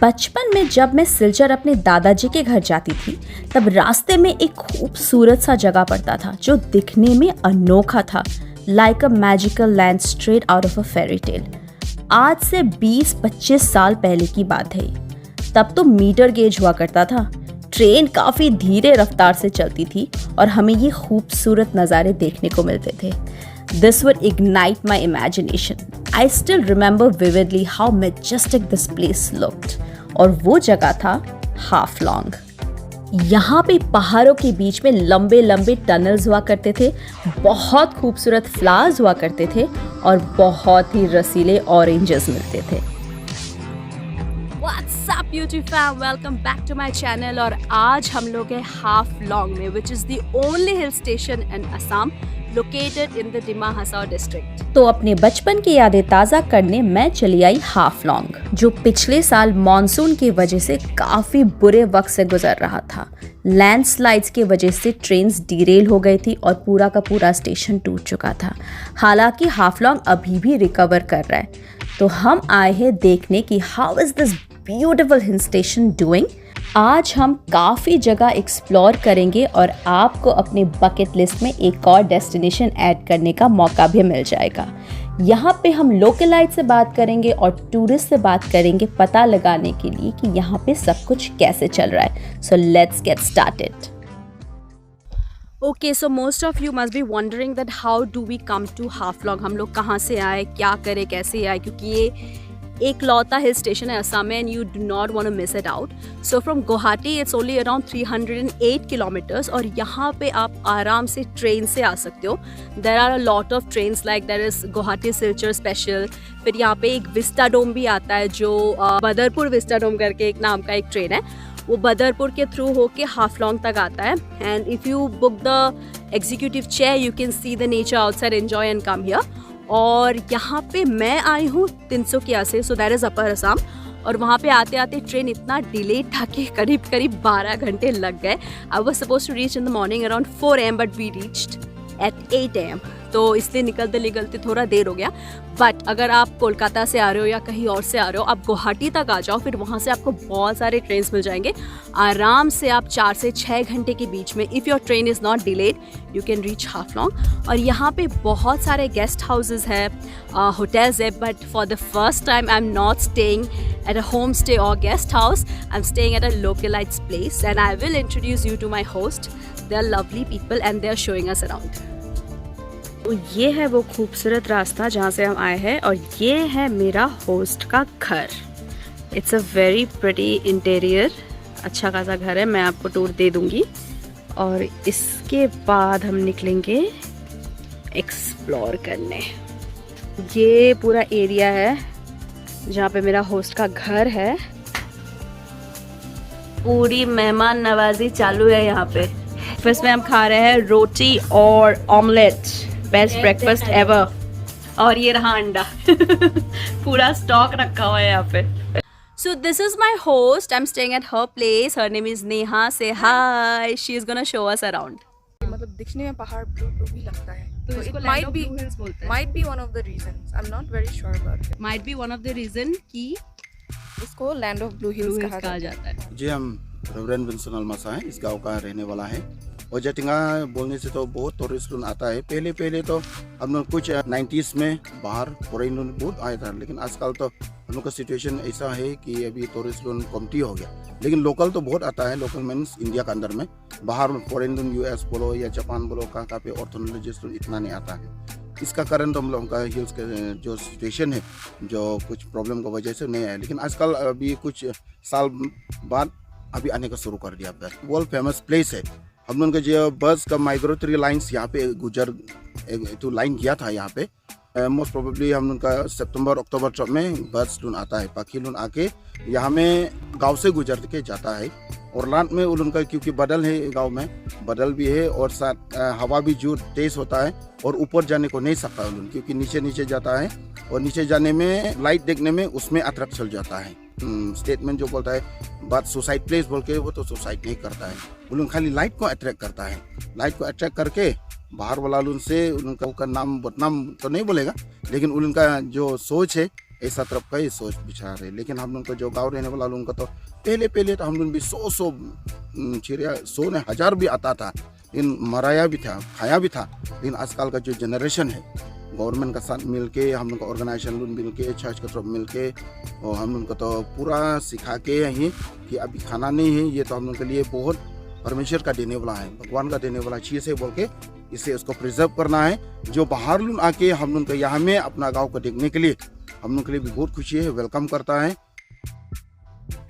बचपन में जब मैं सिलचर अपने दादाजी के घर जाती थी तब रास्ते में एक खूबसूरत सा जगह पड़ता था जो दिखने में अनोखा था, like a magical land straight out of a fairy tale. आज से 20-25 साल पहले की बात है। तब तो मीटर गेज हुआ करता था, ट्रेन काफ़ी धीरे रफ्तार से चलती थी और हमें ये खूबसूरत नज़ारे देखने को मिलते थे। This would ignite my imagination. I still remember vividly how majestic this place looked. और वो जगह था हाफलोंग। यहाँ पे पहाड़ों के बीच में लंबे लंबे टनल्स हुआ करते थे, बहुत खूबसूरत फ्लावर्स हुआ करते थे और बहुत ही रसीले ऑरेंजेस मिलते थे। What's up YouTube fam? Welcome back to my channel और आज हम लोग हैं हाफलोंग में, which is the only hill station in Assam located in the Dima Hasao district. तो अपने बचपन की यादें ताज़ा करने मैं चली आई हाफलोंग, जो पिछले साल मॉनसून की वजह से काफ़ी बुरे वक्त से गुजर रहा था। लैंडस्लाइड्स की वजह से ट्रेन्स डिरेल हो गई थी और पूरा का पूरा स्टेशन टूट चुका था। हालांकि हाफलोंग अभी भी रिकवर कर रहा है। तो हम आए हैं देखने कि how is this beautiful hill station doing. आज हम काफ़ी जगह एक्सप्लोर करेंगे और आपको अपने बकेट लिस्ट में एक और डेस्टिनेशन ऐड करने का मौका भी मिल जाएगा। यहाँ पे हम लोकलाइट से बात करेंगे और टूरिस्ट से बात करेंगे पता लगाने के लिए कि यहाँ पे सब कुछ कैसे चल रहा है। So let's get started. Okay, so most of you must be wondering that how do we come to Haflong, हम लोग कहाँ से आए, क्या करें, कैसे आए, क्योंकि ये एक लौता हिल स्टेशन है असम में and you do not want to miss it out. So from Guwahati it's only around 308 kilometres और यहाँ पे आप आराम से ट्रेन से आ सकते हो। There are a lot of trains like there is Guwahati Silchar special, फिर यहाँ पे एक विस्टाडोम भी आता है जो बदरपुर विस्टाडोम करके एक नाम का एक ट्रेन है, वो बदरपुर के थ्रू होके हाफलोंग तक आता है। And if you book the executive chair you can see the nature outside, enjoy and come here. और यहाँ पे मैं आई हूँ तिनसुकिया से, सो दैट इज़ अपर असम। और वहाँ पे आते आते ट्रेन इतना डिलेड था कि करीब करीब 12 घंटे लग गए। I was suppose to reach in the morning around 4 AM but we reached at 8 AM, तो इसलिए निकलते निकलते थोड़ा देर हो गया। बट अगर आप कोलकाता से आ रहे हो या कहीं और से आ रहे हो, आप गुवाहाटी तक आ जाओ, फिर वहाँ से आपको बहुत सारे ट्रेन्स मिल जाएंगे। आराम से आप 4 से 6 घंटे के बीच में, if your train is not delayed, you can reach Haflong. और यहाँ पे बहुत सारे गेस्ट हाउसेज है, होटल्स है, but for the first time I am not staying at a homestay or guest house. I'm staying at a localized place and I will introduce you to my host. They are lovely people and they are showing us around. तो ये है वो खूबसूरत रास्ता जहाँ से हम आए हैं और ये है मेरा होस्ट का घर। It's a very pretty interior, अच्छा खासा घर है, मैं आपको टूर दे दूँगी। और इसके बाद हम निकलेंगे एक्सप्लोर करने। ये पूरा एरिया है जहाँ पे मेरा होस्ट का घर है। पूरी मेहमान नवाजी चालू है यहाँ पे। ब्रेकफास्ट में हम खा रहे हैं रोटी और ऑमलेट, बेस्ट ब्रेकफास्ट एवर। और ये रहा अंडा पूरा स्टॉक रखा हुआ है यहाँ पे। So this is my host. I'm staying at her place. Her name is Neha. Say hi. She is gonna show us around. मतलब दिखने में पहाड़ ब्लू भी लगता है, तो इसको might be one of the reasons. I'm not very sure about it. Might be one of the reason कि इसको लैंड ऑफ ब्लू हिल्स कहा जाता है। जी, हम रेवरेंड विंसन अलमासा है, इस गांव का रहने वाला है। और जटिंगा बोलने से तो बहुत टूरिस्ट लोग आता है। पहले तो हम लोग कुछ 90s में बाहर फॉरेन लोग बहुत आया था, लेकिन आजकल तो हम लोग का सिचुएशन ऐसा है कि अभी टूरिस्ट लोग कमती हो गया। लेकिन लोकल तो बहुत आता है, लोकल मीन्स इंडिया के अंदर में। बाहर फॉरेन लोग US बोलो या जापान बोलो, कहाँ पे ऑर्थोनोलॉजिस्ट लोग इतना नहीं आता है। इसका कारण तो हम लोगों का हिल्स का जो सिचुएशन है, जो कुछ प्रॉब्लम की वजह से नहीं आया। लेकिन आजकल अभी कुछ साल बाद अभी आने का शुरू कर दिया। वर्ल्ड फेमस प्लेस है। हम लोगों का जो बस का माइग्रेटरी लाइन्स यहाँ पे तो लाइन किया था यहाँ पे। मोस्ट प्रोबेबली हम लोग का सितंबर अक्टूबर में बस लोन आता है, पक्षी लोन आके यहाँ में गांव से गुजर के जाता है। और लांट में उनका क्योंकि बदल है, गांव में बदल भी है और साथ हवा भी जो तेज होता है और ऊपर जाने को नहीं सकता उन, क्योंकि नीचे जाता है और नीचे जाने में लाइट देखने में उसमें अट्रैक्ट चल जाता है। स्टेटमेंट जो बोलता है बात सुसाइड प्लेस बोल के, वो तो सुसाइड नहीं करता है, उन खाली लाइट को अट्रैक्ट करता है। लाइट को अट्रैक्ट करके बाहर वाला उनसे उनका नाम बदनाम तो नहीं बोलेगा, लेकिन उनका जो सोच है ऐसा तरफ का ही सोच विचार है। लेकिन हम लोग को जो गाँव रहने वाला लोगों का तो पहले तो हम लोग भी 100 चिड़िया 100 ने 1000 भी आता था, लेकिन मराया भी था, खाया भी था। लेकिन आजकल का जो जनरेशन है, गवर्नमेंट का साथ मिलके हम लोग का ऑर्गेनाइजेशन लोग मिलके चर्च का तरफ मिलके और हम लोग को तो पूरा सिखा के ही कि अभी खाना नहीं है, ये तो हम लोग के लिए बहुत परमेश्वर का देने वाला है, भगवान का देने वाला चीज़ है बोल के इसे उसको प्रिजर्व करना है। जो बाहर लोग आके हम लोग को यहाँ में अपना गाँव को देखने के लिए हम लोग के लिए भी बहुत खुशी है, वेलकम करता है।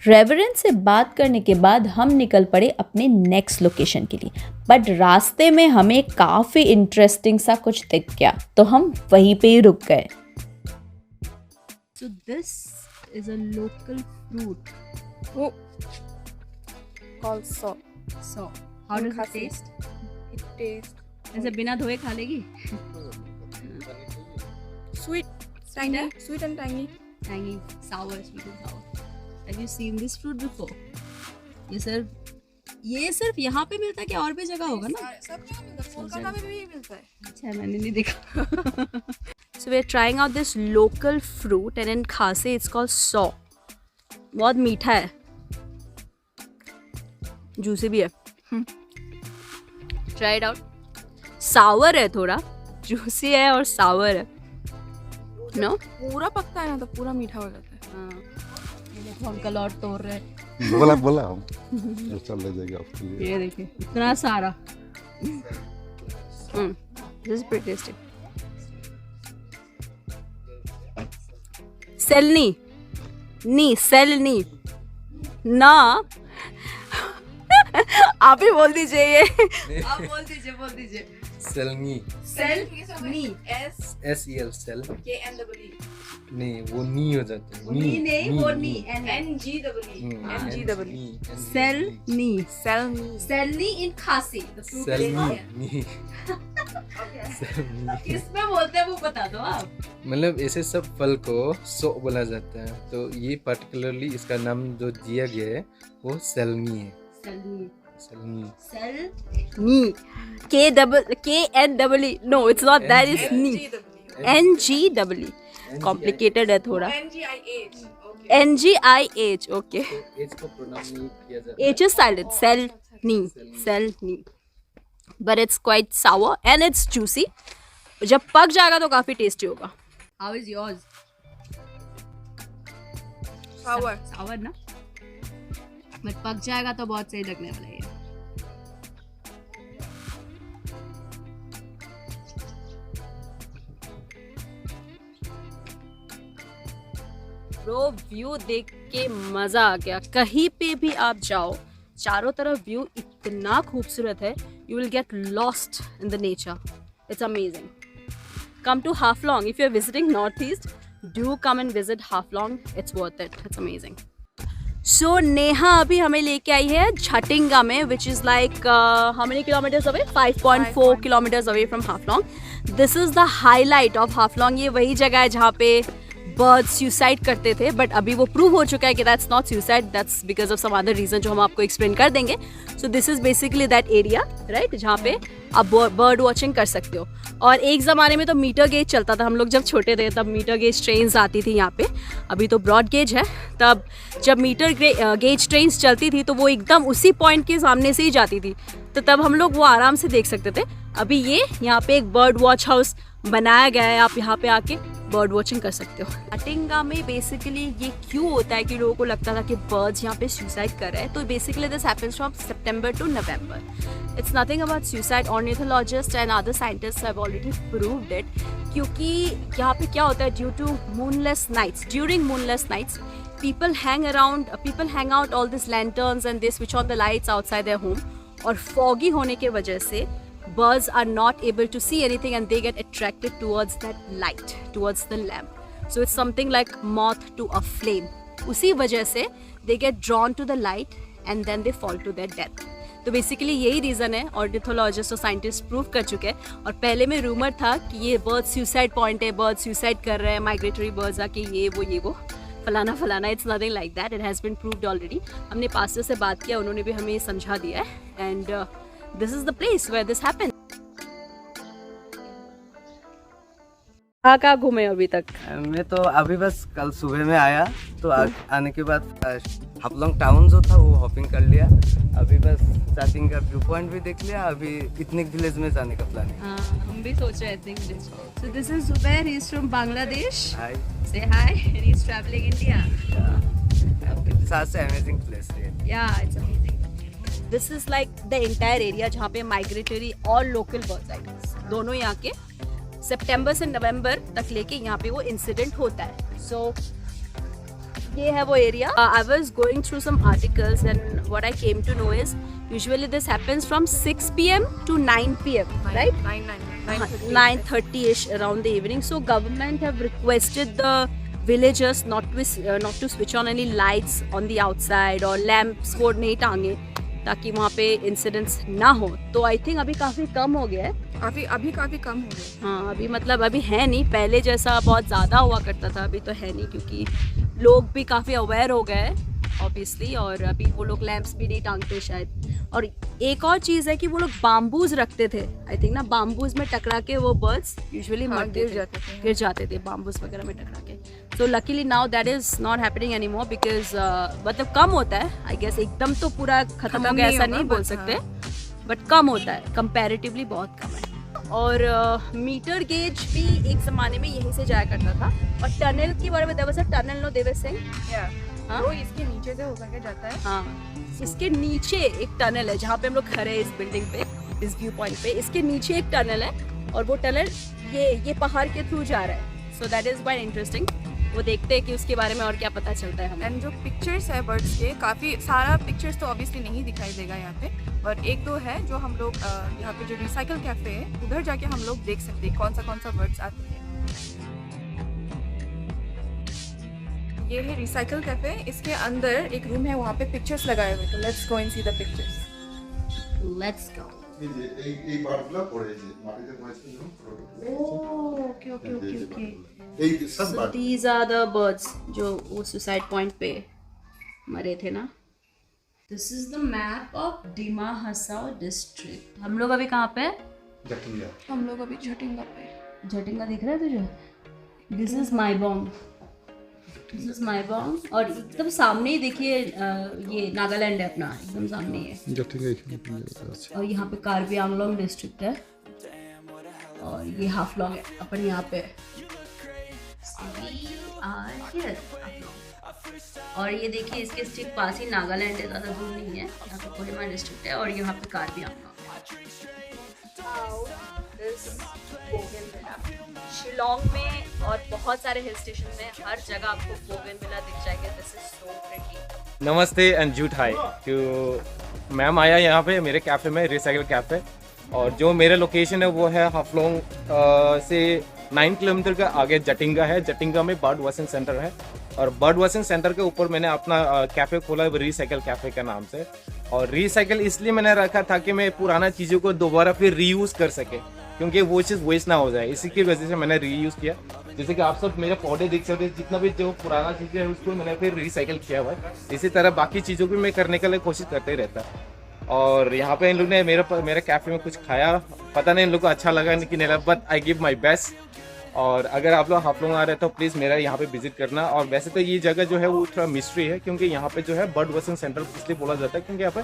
रेवरेंड से बात करने के बाद हम निकल पड़े अपने नेक्स्ट लोकेशन के लिए, बट रास्ते में हमें काफ़ी इंटरेस्टिंग सा कुछ दिख गया तो हम वहीं पे ही रुक गए। So this is a local fruit. Oh, called so. So how does it Khasi. taste? It tastes ऐसे बिना धोए खा लेगी? sweet, tangy, yeah? sweet and tangy. Tangy, sour, sweet and sour. Have you seen this fruit before? ये सिर्फ यहाँ पे मिलता है क्या और भी जगह होगा ना? सब जगह मिलता है, कोलकाता में भी मिलता है। अच्छा मैंने नहीं देखा। So we are trying out this local fruit and in Khasi it's called saw. बहुत मीठा है, जूसी भी है। Try it out. Sour है थोड़ा, जूसी है और sour है। No? पूरा पकता है ना तो पूरा मीठा हो जाता है। हाँ। ये देखो अंकल और तोड़ रहे हैं। बोला हम चल ले जाएगा आपके लिए। ये देखिए इतना सारा। This is pretty tasty. सेलनी ना आप ही बोल दीजिए ये। आप बोल दीजिए। सेलनी SEL सेल नहीं, वो नी हो जाता है। सेलनी इन खासी। सेलनी किसमें बोलते हैं वो बता दो आप। मतलब ऐसे सब फल को सो बोला जाता है, तो ये पर्टिकुलरली इसका नाम जो दिया गया है वो सेलनी है। सेलनी KNEE। No, it's not that. It's knee. NGEE. Complicated है थोड़ा। NGIH. Okay. एच को प्रोनाउंस नहीं किया जाता। H is silent. Selni. But it's quite sour and it's juicy. जब पक जाएगा तो काफी टेस्टी होगा। How is yours? Sour ना? बट पक जाएगा तो बहुत सही लगने वाला है। ब्रो व्यू देख के मजा आ गया। कहीं पे भी आप जाओ, चारों तरफ व्यू इतना खूबसूरत है, you will get lost in the nature. It's amazing. Come to Haflong if you are visiting north east, do come and visit Haflong, it's worth it, it's amazing. So Neha अभी हमें लेके आई है झटिंगा में, which is like how many kilometers away? 5.4 kilometers away from Haflong. This is the highlight of Haflong. ये वही जगह है जहाँ पे बर्ड्स सुसाइड करते थे, बट अभी वो प्रूव हो चुका है कि that's not suicide, that's because of some other reason जो हम आपको एक्सप्लेन कर देंगे। So this is basically that area, right, जहाँ पे आप बर्ड वॉचिंग कर सकते हो। और एक ज़माने में तो मीटर गेज चलता था, हम लोग जब छोटे थे तब मीटर गेज ट्रेन्स आती थी यहाँ पे। अभी तो ब्रॉड गेज है। तब जब मीटर गेज ट्रेन्स चलती थी तो वो एकदम उसी पॉइंट के सामने से ही जाती थी, तो तब हम लोग वो आराम से देख सकते थे। अभी ये यहाँ पे एक बर्ड वॉच हाउस बनाया गया है, आप यहाँ पे आके बर्ड वॉचिंग कर सकते हो। झटिंगा में बेसिकली ये क्यों होता है कि लोगों को लगता था कि बर्ड्स यहाँ पे सुसाइड कर रहे हैं, तो basically this happens from September to November. It's nothing about suicide. Ornithologist and other scientists have already proved it, क्योंकि यहाँ पे क्या होता है, due to moonless nights, during moonless nights people hang out all these lanterns and they switch on the lights outside their home, और foggy होने के वजह से birds are not able to see anything and they get attracted towards that light, towards the lamp. So it's something like moth to a flame. उसी वजह से they get drawn to the light and then they fall to their death. तो basically यही reason है, ornithologist और scientist prove कर चुके हैं। और पहले में रूमर था कि ये बर्ड सुसाइड पॉइंट है, बर्ड सुसाइड कर रहे हैं, माइग्रेटरी बर्ड्स आके ये वो फलाना। It's nothing like that, it has been proved already. हमने पास्टर से बात किया, उन्होंने भी हमें समझा दिया है, and this is the place where this happens. कहाँ घूमे अभी तक? मैं तो अभी बस कल सुबह में आया, तो आने के बाद हाफलोंग टाउन जो था वो हॉपिंग कर लिया। अभी बस स्टार्टिंग का व्यू पॉइंट भी देख लिया। अभी इतनिक विलेज में जाने का प्लान है। हम भी सोच रहे थे। So this is Zubair. He is from Bangladesh. Hi, Say hi. And he is traveling India. such an amazing place here. Yeah, it's amazing. This is like the entire area जहाँ पे migratory और local birds आई दोनों यहाँ के सितंबर से नवंबर तक लेके यहाँ पे वो इंसिडेंट होता है। सो ये है वो area. I was going through some articles and what I came to know is usually this happens from 6 PM to 9 PM, right? 9:30ish around the evening. So government have requested the villagers not to switch on any lights on the outside or lamps वो नहीं टांगे ताकि वहाँ पे incidents ना हो। तो I think अभी काफ़ी कम हो गया है। अभी काफ़ी कम हो गया। हाँ, अभी मतलब अभी है नहीं, पहले जैसा बहुत ज़्यादा हुआ करता था, अभी तो है नहीं क्योंकि लोग भी काफ़ी अवेयर हो गए हैं ऑब्वियसली, और अभी वो लोग लैंप्स भी नहीं टांगते शायद। और एक और चीज़ है कि वो लोग बाम्बूज रखते थे, आई थिंक ना, बाम्बूज में टकरा के वो बर्ड्स यूजुअली गिर जाते थे बाम्बूज वगैरह में टकरा के। तो luckily now that is not happening any more because मतलब कम होता है आई गेस, एकदम तो पूरा खत्म हो गया ऐसा नहीं बोल सकते, बट कम होता है, कंपैरेटिवली बहुत कम है। और मीटर गेज भी एक ज़माने में यहीं से जाया करता था। और टनल के बारे में there was a tunnel, no Devar Singh, हाँ, वो इसके नीचे से होकर के जाता है। हाँ, इसके नीचे एक टनल है जहाँ पे हम लोग खड़े हैं इस बिल्डिंग पे, इस व्यू पॉइंट पे। इसके नीचे एक टनल है और वो टनल ये पहाड़ के थ्रू जा रहा है। So that is quite interesting. वो देखते हैं कि उसके बारे में और क्या पता चलता है हमें। एंड जो पिक्चर्स है बर्ड्स के, काफ़ी सारा पिक्चर्स तो ऑब्वियसली नहीं दिखाई देगा यहाँ पे, और एक दो है जो हम लोग यहाँ पे जो रिसाइकल कैफ़े है उधर जाके हम लोग देख सकते हैं कौन सा बर्ड्स आते हैं। ये है रिसाइकल कैफ़े, इसके अंदर एक रूम है, वहाँ पे पिक्चर्स लगाए हुए। तो let's go and see the pictures. Let's go. এই পার্টগুলো পড়েছে মাটিতে পড়েছে ओके। এই সব So part these are the birds जो वो सुसाइड पॉइंट पे मरे थे ना। This is the map of Dima Hasao district. हम लोग अभी कहाँ पे? हम लोग अभी झटिंगा पे। झटिंगा दिख रहा है तुझे? This is माईबोंग। This is माईबोंग और एकदम सामने ही देखिए ये नागालैंड है अपना, एकदम सामने ही है। और यहाँ पे कार्बी आंगलोंग डिस्ट्रिक्ट है और ये हाफलोंग है अपन यहाँ पे। और ये देखिए इसके स्ट्रिक्ट पास ही नागालैंड है, ज़्यादा दूर नहीं है। यहाँ पे कोहिमा डिस्ट्रिक्ट है और यहाँ पे कार्बी आंगलोंग है। शिलोंग में और बहुत सारे हिल स्टेशन में हर जगह आपको बोगनविला दिख जाएगा। This is so pretty. नमस्ते एंड जूट हाई। तो मैम आया यहाँ पे मेरे कैफ़े में, रिसाइकल कैफ़े, और जो मेरा लोकेशन है वो है हाफलोंग से 9 किलोमीटर का आगे जटिंगा है। जटिंगा में बर्ड वॉशिंग सेंटर है और बर्ड वॉशिंग सेंटर के ऊपर मैंने अपना कैफ़े खोला है रिसाइकल कैफ़े के नाम से। और रिसाइकल इसलिए मैंने रखा ताकि मैं पुराना चीज़ों को दोबारा फिर रीयूज़ कर सके, क्योंकि वो चीज़ वेस्ट ना हो जाए, इसी की वजह से मैंने रीयूज़ किया। जैसे कि आप सब मेरे पौधे देख सकते हैं, जितना भी जो पुराना चीज़ है उसको मैंने फिर रिसाइकल किया हुआ है। इसी तरह बाकी चीज़ों की मैं करने के लिए कोशिश करते ही रहता। और यहाँ पे इन लोग ने मेरे कैफ़े में कुछ खाया, पता नहीं इन लोग को अच्छा लगा कि नहीं लगा, but I give my best. और अगर आप लोग हाफलोंग आ रहे हैं तो प्लीज़ मेरा यहाँ पे विजिट करना। और वैसे तो ये जगह जो है वो थोड़ा मिस्ट्री है, क्योंकि यहाँ पे जो है बर्ड वॉशिंग सेंटर इसलिए बोला जाता है क्योंकि यहाँ पे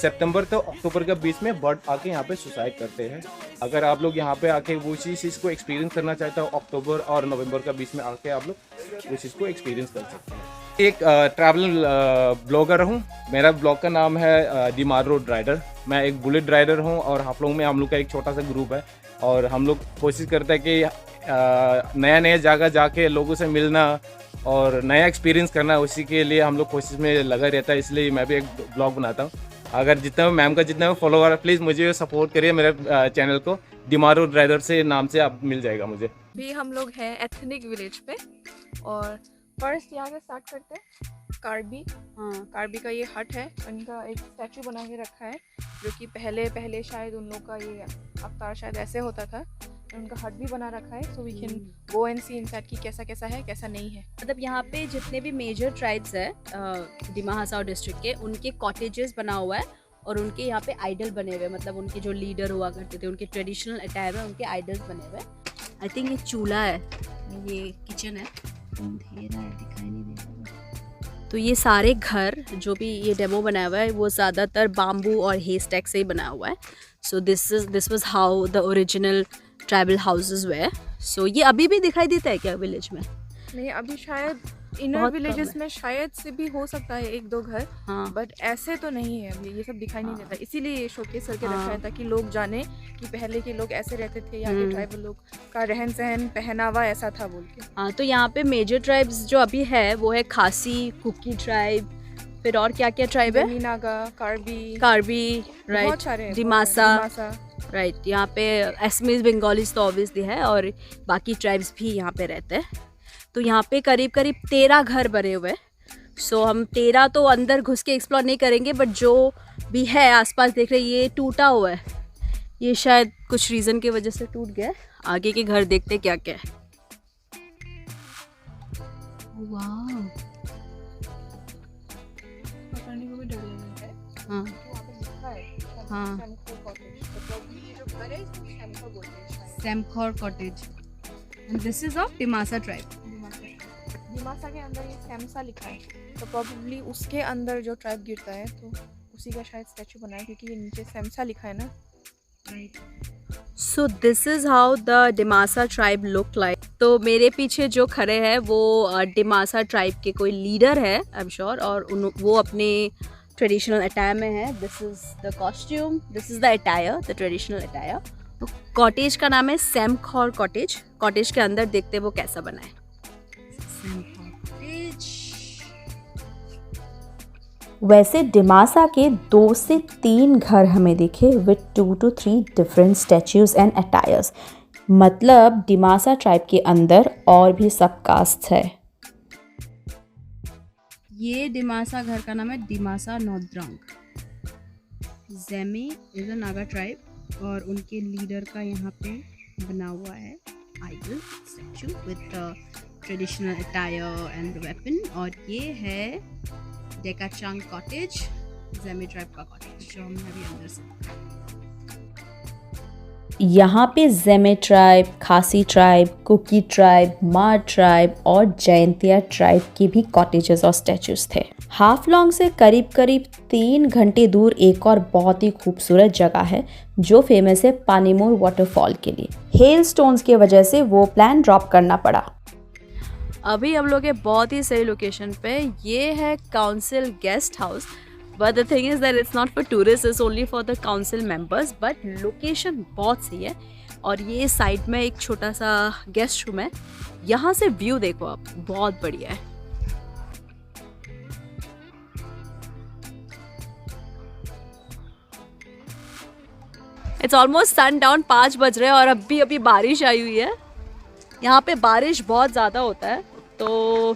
सितंबर तो अक्टूबर के बीच में बर्ड आके यहाँ पे सुसाइड करते हैं। अगर आप लोग यहाँ पे आके वो चीज़ को एक्सपीरियंस करना चाहते हो, अक्टूबर और नवंबर के बीच में आके आप लोग उस चीज़ को एक्सपीरियंस कर सकते हैं। एक ट्रैवल ब्लॉगर हूँ, मेरा ब्लॉग का नाम है दिमार रोड राइडर। मैं एक बुलेट राइडर हूँ और हाफलोंग में हम लोग का एक छोटा सा ग्रुप है और हम लोग कोशिश करते हैं कि नया नया जगह जाके लोगों से मिलना और नया एक्सपीरियंस करना, उसी के लिए हम लोग कोशिश में लगा रहता है। इसलिए मैं भी एक ब्लॉग बनाता हूँ। अगर जितना मैम का जितना फॉलोवर है प्लीज़ मुझे सपोर्ट करिए, मेरे चैनल को दिमारो ड्राइवर से नाम से आप मिल जाएगा मुझे। भी हम लोग हैं एथनिक विलेज पे और फर्स्ट यहाँ से स्टार्ट करते हैं कार्बी। कार्बी का ये हट है, उनका एक स्टैचू बना के रखा है जो कि पहले शायद उन लोग का ये अवतार शायद ऐसे होता था। उनका हट भी बना रखा है, so we can go and see inside कि कैसा है कैसा नहीं है। मतलब यहाँ पे जितने भी मेजर ट्राइब्स है दिमा हसाओ डिस्ट्रिक्ट के, उनके कॉटेजेस बना हुआ है और उनके यहाँ पे आइडल बने हुए, मतलब उनके जो लीडर हुआ करते थे उनके ट्रेडिशनल अटायर में उनके आइडल्स बने हुए। आई थिंक ये चूल्हा है, ये किचन है, अंधेरा है दिखाई नहीं दे रहा। तो ये सारे घर जो भी ये डेमो बनाया हुआ है वो ज़्यादातर बाम्बू और हेस्टैक से ही बनाया हुआ है। So this was how the original tribal houses were. So ये अभी भी दिखाई देता है क्या विलेज में? नहीं, अभी शायद इनर बहुत विलेजेस कम में शायद से भी हो सकता है एक दो घर, हाँ बट ऐसे तो नहीं है अभी, ये सब दिखाई नहीं देता। इसीलिए ये शोकेस करके रखा हाँ। है ताकि लोग जाने कि पहले के लोग ऐसे रहते थे, यहाँ के हम्म। ट्राइबल लोग का रहन सहन पहनावा ऐसा था बोल के। हाँ। तो यहाँ पे मेजर ट्राइब्स जो अभी है वो है खासी, कुकी ट्राइब, फिर और क्या क्या ट्राइब है? नागा, कार्बी, कार्बी, बहुत राइट, सारे हैं, डिमासा, डिमासा। राइट। यहाँ पे असमीज बंगालीज तो ऑब्वियसली है और बाकी ट्राइब्स भी यहाँ पे रहते हैं। तो यहाँ पे करीब करीब 13 घर बने हुए हैं। सो हम 13 तो अंदर घुस के एक्सप्लोर नहीं करेंगे, बट जो भी है आसपास देख रहे हैं ये टूटा हुआ है, ये शायद कुछ रीज़न की वजह से टूट गया है। आगे के घर देखते क्या क्या है। वाह, पकड़ने को भी डर लगता है। हाँ तो वहाँ पे लिखा है हाँ। शैम्पू कॉटेज, मतलब ये जो घर है इसको शैम्पू बोलते हैं शायद। Semkhor cottage, and this is of Dimasa tribe. Dimasa के अंदर ये सैमसा लिखा है, तो प्रॉब्ली उसके अंदर जो ट्राइब गिरता है तो उसी का शायद स्टैचू बना है, क्योंकि ये नीचे सैमसा लिखा है ना। सो this is how the Dimasa tribe look like. तो मेरे पीछे जो खड़े हैं वो डिमासा ट्राइब के कोई लीडर है आई एम श्योर, और वो अपने ट्रेडिशनल अटायर में है। This is the costume, this is the attire, the traditional attire. तो कॉटेज का नाम है सैमखोर कॉटेज। कॉटेज के अंदर देखते वो कैसा बना है। वैसे डिमासा के 2 से 3 घर हमें दिखे with 2 to 3 different statues and attires. मतलब डिमासा ट्राइब के अंदर और भी सब कास्ट है। ये डिमासा घर का नाम है डिमासा नोद्रांग। जेमे इज अ नागा ट्राइब और उनके लीडर का यहाँ पे बना हुआ है idol statue with traditional attire and weapon. और ये है डेकाचांग कॉटेज, जेमे ट्राइब का कॉटेज जो हमने अभी अंदर से। यहाँ पे जेमे ट्राइब, खासी ट्राइब, कुकी ट्राइब, मार ट्राइब और जयंतिया ट्राइब की भी कॉटेजेस और स्टैचूज थे। हाफलॉन्ग से करीब करीब 3 घंटे दूर एक और बहुत ही खूबसूरत जगह है जो फेमस है पानीमूर वाटरफॉल के लिए। हेल स्टोन्स की वजह से वो प्लान ड्रॉप करना पड़ा। अभी हम लोग हैं बहुत ही सही लोकेशन पे। ये है council guest house, but the thing is that it's not for tourist, it's only for the council members. But location बहुत सही है। और ये साइड में एक छोटा सा गेस्ट रूम है, यहाँ से व्यू देखो आप, बहुत बढ़िया है। इट्स ऑलमोस्ट सन डाउन, 5 बज रहे हैं और अभी अभी बारिश आई हुई है। यहाँ पे बारिश बहुत ज़्यादा होता है, तो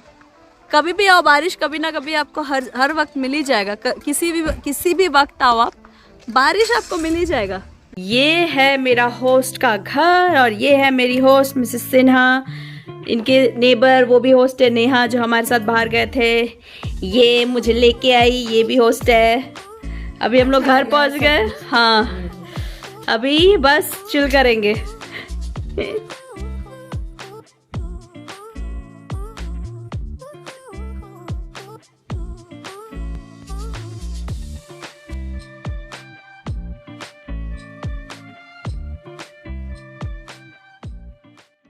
कभी भी आओ, बारिश कभी ना कभी आपको हर वक्त मिल ही जाएगा। किसी भी वक्त आओ आप, बारिश आपको मिल ही जाएगा। ये है मेरा होस्ट का घर और ये है मेरी होस्ट मिसेस सिन्हा। इनके नेबर वो भी होस्ट है नेहा जो हमारे साथ बाहर गए थे। ये मुझे लेके आई, ये भी होस्ट है। अभी हम लोग घर पहुंच गए। हाँ, अभी बस चिल करेंगे।